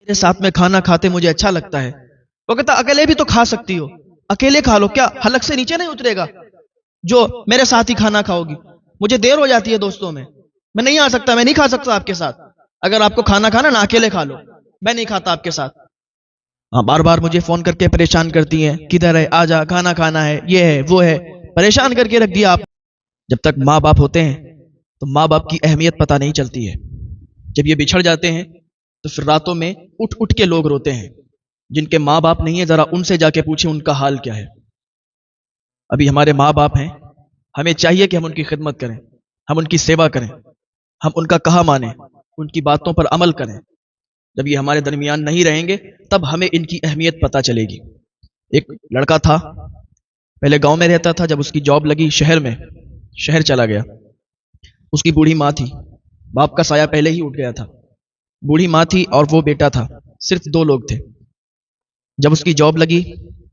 میرے ساتھ میں کھانا کھاتے مجھے اچھا لگتا ہے۔ وہ کہتا اکیلے بھی تو کھا سکتی ہو، اکیلے کھا لو، کیا حلق سے نیچے نہیں اترے گا جو میرے ساتھ ہی کھانا کھاؤ گی؟ مجھے دیر ہو جاتی ہے دوستوں میں نہیں آ سکتا، میں نہیں کھا سکتا آپ کے ساتھ۔ اگر آپ کو کھانا کھانا نا اکیلے کھا لو، میں نہیں کھاتا آپ کے ساتھ۔ ہاں، بار بار مجھے فون کر کے پریشان کرتی ہیں، کدھر ہے، آ جا، کھانا کھانا ہے، یہ ہے وہ ہے، پریشان کر کے رکھ دیا آپ۔ جب تک ماں باپ ہوتے ہیں تو ماں باپ کی اہمیت پتہ نہیں چلتی ہے۔ جب یہ بچھڑ جاتے ہیں تو پھر راتوں میں اٹھ اٹھ کے لوگ روتے ہیں۔ جن کے ماں باپ نہیں ہے ذرا ان سے جا کے پوچھیں ان کا حال کیا ہے۔ ابھی ہمارے ماں باپ ہیں، ہمیں چاہیے کہ ہم ان کی خدمت کریں، ہم ان کی سیوا کریں، ہم ان کا کہا مانیں، ان کی باتوں پر عمل کریں۔ جب یہ ہمارے درمیان نہیں رہیں گے تب ہمیں ان کی اہمیت پتہ چلے گی۔ ایک لڑکا تھا، پہلے گاؤں میں رہتا تھا، جب اس کی جاب لگی شہر چلا گیا۔ اس کی بوڑھی ماں تھی، باپ کا سایہ پہلے ہی اٹھ گیا تھا۔ بوڑھی ماں تھی اور وہ بیٹا تھا، صرف 2 لوگ تھے۔ جب اس کی جاب لگی،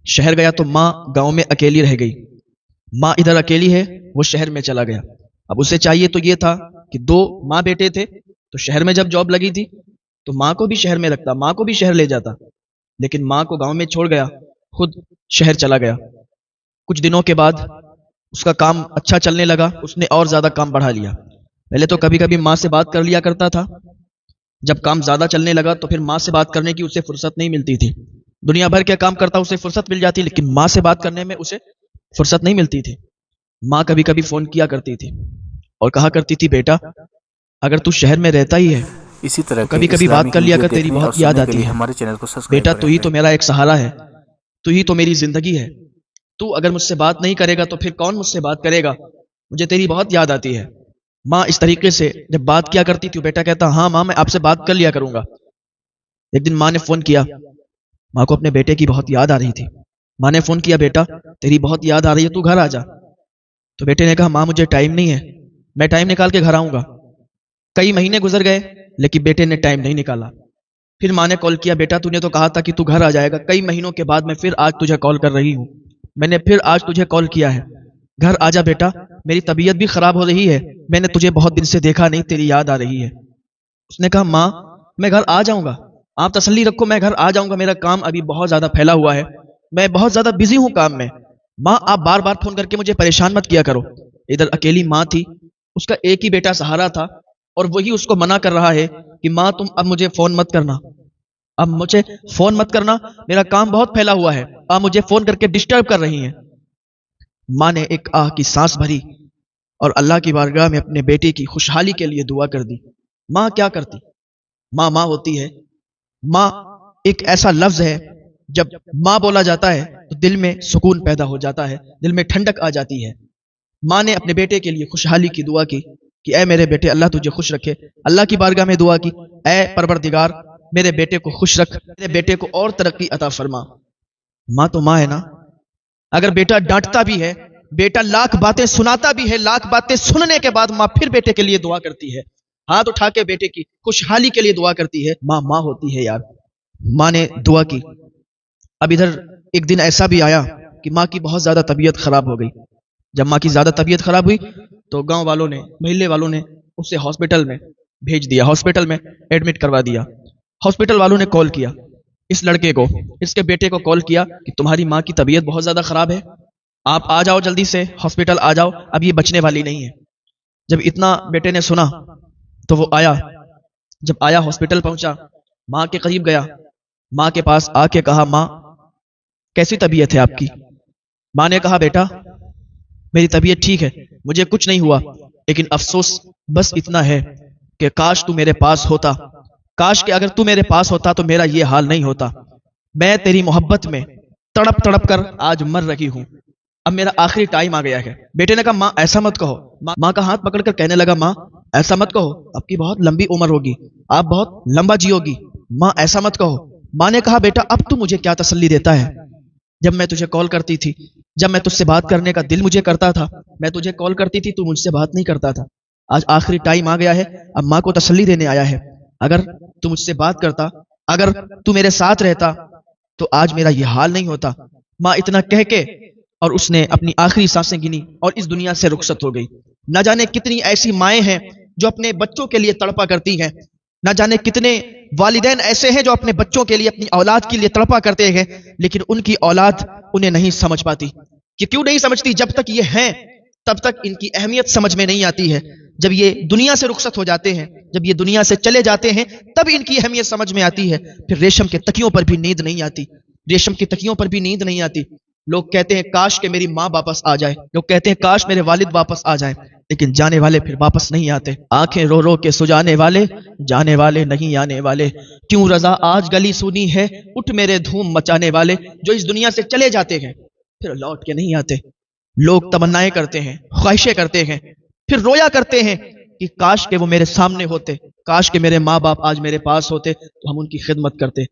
شہر گیا تو ماں گاؤں میں اکیلی رہ گئی۔ ماں ادھر اکیلی ہے، وہ شہر میں چلا گیا۔ اب اسے چاہیے تو یہ تھا کہ 2 ماں بیٹے تھے، تو شہر میں جب جاب لگی تھی تو ماں کو بھی شہر میں رکھتا، ماں کو بھی شہر لے جاتا، لیکن ماں کو گاؤں میں چھوڑ گیا، خود شہر چلا گیا۔ کچھ دنوں کے بعد اس کا کام اچھا چلنے لگا، اس نے اور زیادہ کام بڑھا لیا۔ پہلے تو کبھی کبھی ماں سے بات کر لیا کرتا تھا، جب کام زیادہ چلنے لگا تو پھر ماں سے بات کرنے کی اسے فرصت نہیں ملتی تھی۔ دنیا بھر کے کام کرتا اسے فرصت مل جاتی، لیکن ماں سے بات کرنے میں اسے فرصت نہیں ملتی تھی۔ ماں کبھی کبھی فون کیا کرتی تھی اور کہا کرتی تھی، بیٹا اگر تو شہر میں رہتا ہی ہے اسی طرح تو کے کبھی کبھی بات اسلامک کر لیا ویڈیو کر، تیری دیکھنے اور بہت یاد سننے کے آتی لیے ہے۔ ہمارے چینل کو سبسکرائب بیٹا تو ہی کریں۔ تو میرا ایک سہارا ہے، تو ہی تو میری زندگی ہے، تو اگر مجھ سے بات نہیں کرے گا تو پھر کون مجھ سے بات کرے گا؟ مجھے تیری بہت یاد آتی ہے۔ ماں اس طریقے سے جب بات کیا کرتی تھی، بیٹا کہتا ہاں ماں میں آپ سے بات کر لیا کروں گا۔ ایک دن ماں نے فون کیا، ماں کو اپنے بیٹے کی بہت یاد آ رہی تھی۔ ماں نے فون کیا، بیٹا تیری بہت یاد آ رہی ہے، تو گھر آ جا۔ تو بیٹے نے کہا، ماں مجھے ٹائم نہیں ہے، میں ٹائم نکال کے گھر آؤں گا۔ کئی مہینے گزر گئے لیکن بیٹے نے ٹائم نہیں نکالا۔ پھر ماں نے کال کیا، بیٹا تو نے تو کہا تھا کہ تو گھر آ جائے گا، کئی مہینوں کے بعد میں پھر آج تجھے کال کر رہی ہوں، میں نے پھر آج تجھے کال کیا ہے، گھر آ جا بیٹا، میری طبیعت بھی خراب ہو رہی ہے، میں نے تجھے بہت دن سے دیکھا نہیں، تیری یاد آ رہی ہے۔ اس نے کہا، ماں میں گھر آ جاؤں گا، آپ تسلی رکھو، میں گھر آ جاؤں گا، میرا کام ابھی بہت زیادہ پھیلا ہوا ہے، میں بہت زیادہ بزی ہوں کام میں۔ ماں آپ بار بار فون کر کے مجھے پریشان مت کیا کرو۔ ادھر اکیلی ماں تھی، اس کا ایک ہی بیٹا سہارا تھا، اور وہی اس کو منع کر رہا ہے کہ ماں تم اب مجھے فون مت کرنا، اب مجھے فون مت کرنا، میرا کام بہت پھیلا ہوا ہے، آپ مجھے فون کر کے ڈسٹرب کر رہی ہیں۔ ماں نے ایک آہ کی سانس بھری اور اللہ کی بارگاہ میں اپنے بیٹے کی خوشحالی کے لیے دعا کر دی۔ ماں کیا کرتی؟ ماں ماں ہوتی ہے۔ ماں ایک ایسا لفظ ہے، جب ماں بولا جاتا ہے تو دل میں سکون پیدا ہو جاتا ہے، دل میں ٹھنڈک آ جاتی ہے۔ ماں نے اپنے بیٹے کے لیے خوشحالی کی دعا کی کہ اے میرے بیٹے اللہ تجھے خوش رکھے۔ اللہ کی بارگاہ میں دعا کی، اے پروردگار میرے بیٹے کو خوش رکھ، میرے بیٹے کو اور ترقی عطا فرما۔ ماں تو ماں ہے نا۔ اگر بیٹا ڈانٹتا بھی ہے، بیٹا لاکھ باتیں سناتا بھی ہے، لاکھ باتیں سننے کے بعد ماں پھر بیٹے کے لیے دعا کرتی ہے، ہاتھ اٹھا کے بیٹے کی خوشحالی کے لیے دعا کرتی ہے۔ ماں ماں ہوتی ہے یار۔ ماں نے دعا کی۔ اب ادھر ایک دن ایسا بھی آیا کہ ماں کی بہت زیادہ طبیعت خراب ہو گئی۔ جب ماں کی زیادہ طبیعت خراب ہوئی تو گاؤں والوں نے، محلے والوں نے اسے ہاسپٹل میں بھیج دیا، ہاسپٹل میں ایڈمٹ کروا دیا۔ ہاسپٹل والوں نے کال کیا اس لڑکے کو، اس کے بیٹے کو کال کیا کہ تمہاری ماں کی طبیعت بہت زیادہ خراب ہے، آپ آ جاؤ جلدی سے ہاسپٹل آ جاؤ، اب یہ بچنے والی نہیں ہے۔ جب اتنا بیٹے نے سنا تو وہ آیا۔ جب آیا ہاسپٹل پہنچا، ماں کے قریب گیا، ماں کے پاس آ کے کہا، ماں کیسی طبیعت ہے آپ کی؟ ماں نے کہا، بیٹا میری طبیعت ٹھیک ہے، مجھے کچھ نہیں ہوا، لیکن افسوس بس اتنا ہے کہ کاش تو میرے پاس ہوتا، کاش کہ اگر تو میرے پاس ہوتا تو میرا یہ حال نہیں ہوتا۔ میں تیری محبت میں تڑپ تڑپ کر آج مر رہی ہوں، اب میرا آخری ٹائم آ گیا ہے۔ بیٹے نے کہا، ماں ایسا مت کہو۔ ماں کا ہاتھ پکڑ کر کہنے لگا، ماں ایسا مت کہو، آپ کی بہت لمبی عمر ہوگی، آپ بہت لمبا جیو گی، ماں ایسا مت کہو۔ ماں نے کہا، بیٹا اب تو مجھے کیا تسلی دیتا ہے؟ جب میں تجھے کال کرتی تھی، جب میں تجھ سے بات کرنے کا دل مجھے کرتا تھا، میں تجھے کال کرتی تھی، تو مجھ سے بات نہیں کرتا تھا۔ آج آخری ٹائم آ گیا ہے، اب ماں کو تسلی دینے آیا ہے۔ اگر تو مجھ سے بات کرتا، اگر تو میرے ساتھ رہتا تو آج میرا یہ حال نہیں ہوتا۔ ماں اتنا کہہ کے اور اس نے اپنی آخری سانسیں گنی اور اس دنیا سے رخصت ہو گئی۔ نہ جانے کتنی ایسی مائیں ہیں جو اپنے بچوں کے لیے تڑپا کرتی ہیں، نہ جانے کتنے والدین ایسے ہیں جو اپنے بچوں کے لیے، اپنی اولاد کے لیے تڑپا کرتے ہیں، لیکن ان کی اولاد انہیں نہیں سمجھ پاتی. کہ کیوں نہیں سمجھتی؟ جب تک یہ ہیں تب تک ان کی اہمیت سمجھ میں نہیں آتی ہے. جب یہ دنیا سے رخصت ہو جاتے ہیں، جب یہ دنیا سے چلے جاتے ہیں، تب ان کی اہمیت سمجھ میں آتی ہے. پھر ریشم کے تکیوں پر بھی نیند نہیں آتی، ریشم کی تکیوں پر بھی نیند نہیں آتی. لوگ کہتے ہیں کاش کہ میری ماں واپس آ جائے، لوگ کہتے ہیں کاش میرے والد واپس آ جائیں، لیکن جانے والے پھر واپس نہیں آتے. آنکھیں رو رو کے سجانے والے، جانے والے نہیں آنے والے. کیوں رضا آج گلی سنی ہے، اٹھ میرے دھوم مچانے والے. جو اس دنیا سے چلے جاتے ہیں پھر لوٹ کے نہیں آتے. لوگ تمنائیں کرتے ہیں، خواہشیں کرتے ہیں، پھر رویا کرتے ہیں کہ کاش کہ وہ میرے سامنے ہوتے، کاش کہ میرے ماں باپ آج میرے پاس ہوتے تو ہم ان کی خدمت کرتے.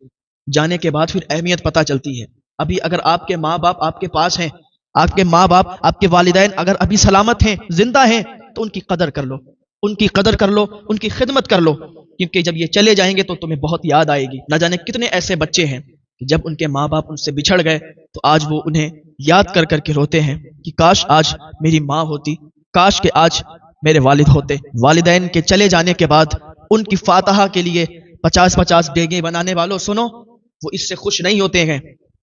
جانے کے بعد پھر اہمیت پتہ چلتی ہے. ابھی اگر آپ کے ماں باپ آپ کے پاس ہیں، آپ کے ماں باپ، آپ کے والدین اگر ابھی سلامت ہیں، زندہ ہیں، تو ان کی قدر کر لو، ان کی قدر کر لو، ان کی خدمت کر لو. کیونکہ جب یہ چلے جائیں گے تو تمہیں بہت یاد آئے گی. نہ جانے کتنے ایسے بچے ہیں کہ جب ان کے ماں باپ ان سے بچھڑ گئے تو آج وہ انہیں یاد کر کر کے روتے ہیں کہ کاش آج میری ماں ہوتی، کاش کہ آج میرے والد ہوتے. والدین کے چلے جانے کے بعد ان کی فاتحہ کے لیے 50-50 ڈیگیں بنانے والوں سنو، وہ اس سے خوش نہیں ہوتے ہیں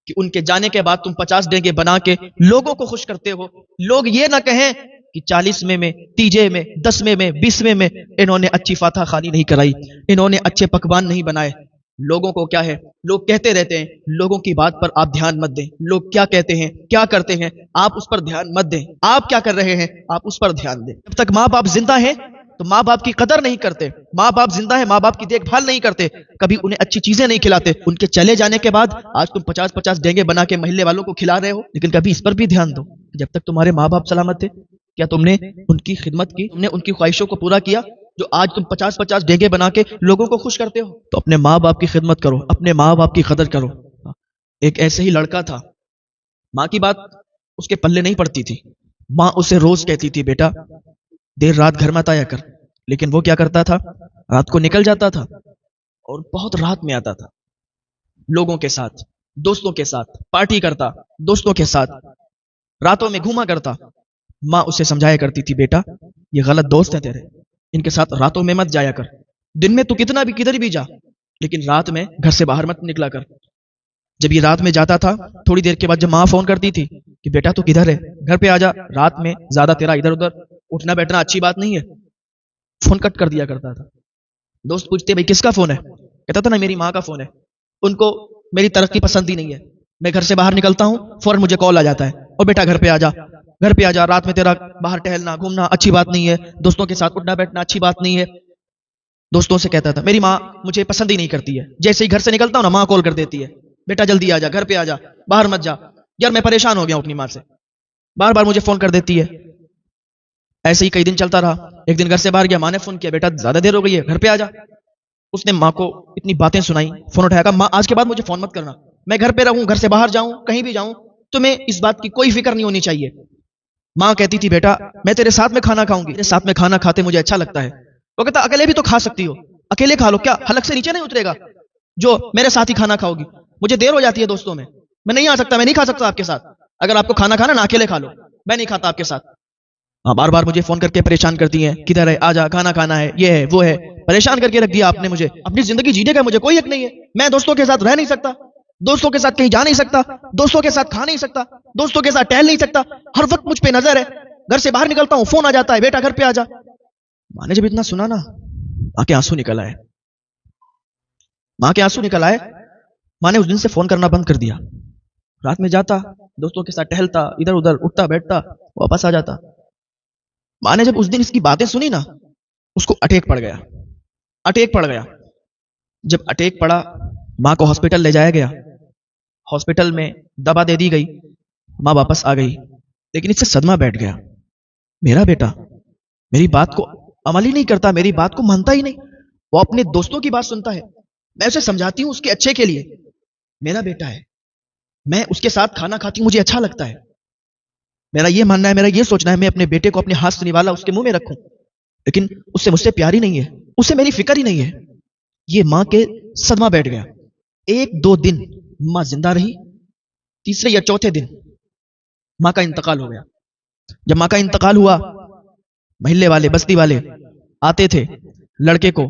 کہ ان کے جانے کے بعد تم 50 ڈیگیں بنا کے لوگوں کو خوش کرتے ہو. لوگ یہ نہ کہیں کہ 40ویں میں، 30 میں، 10ویں میں، 20ویں میں انہوں نے اچھی فاتحہ خوانی نہیں کرائی، انہوں نے اچھے پکوان نہیں بنائے. لوگوں کو کیا ہے، لوگ کہتے رہتے ہیں، لوگوں کی بات پر آپ دھیان مت دیں. لوگ کیا کہتے ہیں، کیا کرتے ہیں، آپ اس پر دھیان مت دیں. آپ کیا کر رہے ہیں، آپ اس پر دھیان دیں. جب تک ماں باپ زندہ ہیں تو ماں باپ کی قدر نہیں کرتے. ماں باپ زندہ ہیں، ماں باپ کی دیکھ بھال نہیں کرتے، کبھی انہیں اچھی چیزیں نہیں کھلاتے. ان کے چلے جانے کے بعد آج تم 50-50 ڈینگے بنا کے محلے والوں کو کھلا رہے ہو، لیکن کبھی اس پر بھی دھیان دو. جب تک تمہارے ماں باپ سلامت تھے کیا تم نے ان کی خدمت کی، تم نے ان کی خواہشوں کو پورا کیا؟ جو آج تم 50-50 ڈینگے بنا کے لوگوں کو خوش کرتے ہو. تو اپنے ماں باپ کی خدمت کرو، اپنے ماں باپ کی قدر کرو. ایک ایسے ہی لڑکا تھا، ماں کی بات اس کے پلے نہیں پڑتی تھی. ماں اسے روز کہتی تھی بیٹا دیر رات گھر مت آیا کر، لیکن وہ کیا کرتا تھا، رات کو نکل جاتا تھا اور بہت رات میں آتا تھا. لوگوں کے ساتھ، دوستوں کے ساتھ پارٹی کرتا، دوستوں کے ساتھ راتوں میں گھوما کرتا. ماں اسے سمجھایا کرتی تھی بیٹا یہ غلط دوست ہیں تیرے، ان کے ساتھ راتوں میں مت جایا کر. دن میں تو کتنا بھی کدھر بھی جا، لیکن رات میں گھر سے باہر مت نکلا کر. جب یہ رات میں جاتا تھا، تھوڑی دیر کے بعد جب ماں فون کرتی تھی کہ بیٹا تو کدھر ہے، گھر پہ آ جا، رات میں زیادہ تیرا ادھر ادھر اٹھنا بیٹھنا اچھی بات نہیں ہے، فون کٹ کر دیا کرتا تھا. دوست پوچھتے بھائی کس کا فون ہے، کہتا تھا نا میری ماں کا فون ہے. ان کو میری ترقی پسند ہی نہیں ہے. میں گھر سے باہر نکلتا ہوں فوراً مجھے کال آ جاتا ہے، اور بیٹا گھر پہ آ جا، گھر پہ آ جا، رات میں تیرا باہر ٹہلنا گھومنا اچھی بات نہیں ہے، دوستوں کے ساتھ اٹھنا بیٹھنا اچھی بات نہیں ہے. دوستوں سے کہتا تھا میری ماں مجھے پسند ہی نہیں کرتی ہے. جیسے ہی گھر سے نکلتا ہوں نا ماں کال کر دیتی ہے، بیٹا جلدی آ جا، گھر پہ آ جا، باہر مت جا. یار میں پریشان ہو گیا ہوں اپنی ماں سے، بار بار مجھے فون کر دیتی ہے. ایسے ہی کئی دن چلتا رہا. ایک دن گھر سے باہر گیا، ماں نے فون کیا بیٹا زیادہ دیر ہو گئی ہے گھر پہ آ جا. اس نے ماں کو اتنی باتیں سنائی، فون اٹھایا، کہا ماں آج کے بعد مجھے فون مت کرنا، میں گھر پہ رہوں، گھر سے باہر جاؤں، کہیں بھی جاؤں، تمہیں اس بات کی کوئی فکر نہیں ہونی چاہیے. ماں کہتی تھی بیٹا میں تیرے ساتھ میں کھانا کھاؤں گی، تیرے ساتھ میں کھانا کھاتے مجھے اچھا لگتا ہے. وہ کہتا اکیلے بھی تو کھا سکتی ہو، اکیلے کھا لو، کیا حلق سے نیچے نہیں اترے گا جو میرے ساتھ ہی کھانا کھاؤ گی؟ مجھے دیر ہو جاتی ہے دوستوں میں نہیں آ سکتا، میں نہیں کھا سکتا آپ کے ساتھ. اگر آپ کو کھانا کھانا نا اکیلے کھا لو، میں نہیں کھاتا آپ کے ساتھ. ہاں بار بار مجھے فون کر کے پریشان کرتی ہیں، کدھر ہے، آ جا، کھانا کھانا ہے، یہ ہے وہ ہے، پریشان کر کے رکھ دیا آپ نے مجھے. اپنی زندگی جینے کا مجھے کوئی حق نہیں ہے. میں دوستوں کے ساتھ رہ نہیں سکتا، دوستوں کے ساتھ کہیں جا نہیں سکتا، دوستوں کے ساتھ کھا نہیں سکتا، دوستوں کے ساتھ ٹہل نہیں سکتا، ہر وقت مجھ پہ نظر ہے. گھر سے باہر نکلتا ہوں فون آ جاتا ہے بیٹا گھر پہ آ جا. ماں نے جب اتنا سنا نا، ماں کے آنسو نکل آئے، ماں کے آنسو نکل آئے. ماں نے اس دن سے فون کرنا بند کر دیا. رات میں جاتا، دوستوں کے ساتھ ٹہلتا، ادھر ادھر اٹھتا بیٹھتا، واپس آ جاتا. ماں نے جب اس دن اس کی باتیں سنی نا، اس کو اٹیک پڑ گیا، اٹیک پڑ گیا. جب اٹیک پڑا، ماں کو ہاسپٹل لے جایا گیا. ہاسپٹل میں دوا دے دی گئی، ماں واپس آ گئی. لیکن اس سے صدمہ بیٹھ گیا، میرا بیٹا میری بات کو عمل ہی نہیں کرتا، میری بات کو مانتا ہی نہیں، وہ اپنے دوستوں کی بات سنتا ہے. میں اسے سمجھاتی ہوں اس کے اچھے کے لیے، میرا بیٹا ہے، میں اس کے ساتھ کھانا کھاتی ہوں، مجھے اچھا لگتا ہے. میرا یہ ماننا ہے، میرا یہ سوچنا ہے میں اپنے بیٹے کو اپنے ہاتھ سے نوالا اس کے منہ میں رکھوں، لیکن اس سے مجھ سے پیار ہی نہیں ہے، اس سے میری فکر ہی نہیں ہے. یہ ماں کے صدمہ بیٹھ گیا. 1-2 دن ماں زندہ رہی، تیسرے یا چوتھے دن ماں کا انتقال ہو گیا. جب ماں کا انتقال ہوا، محلے والے بستی والے آتے تھے لڑکے کو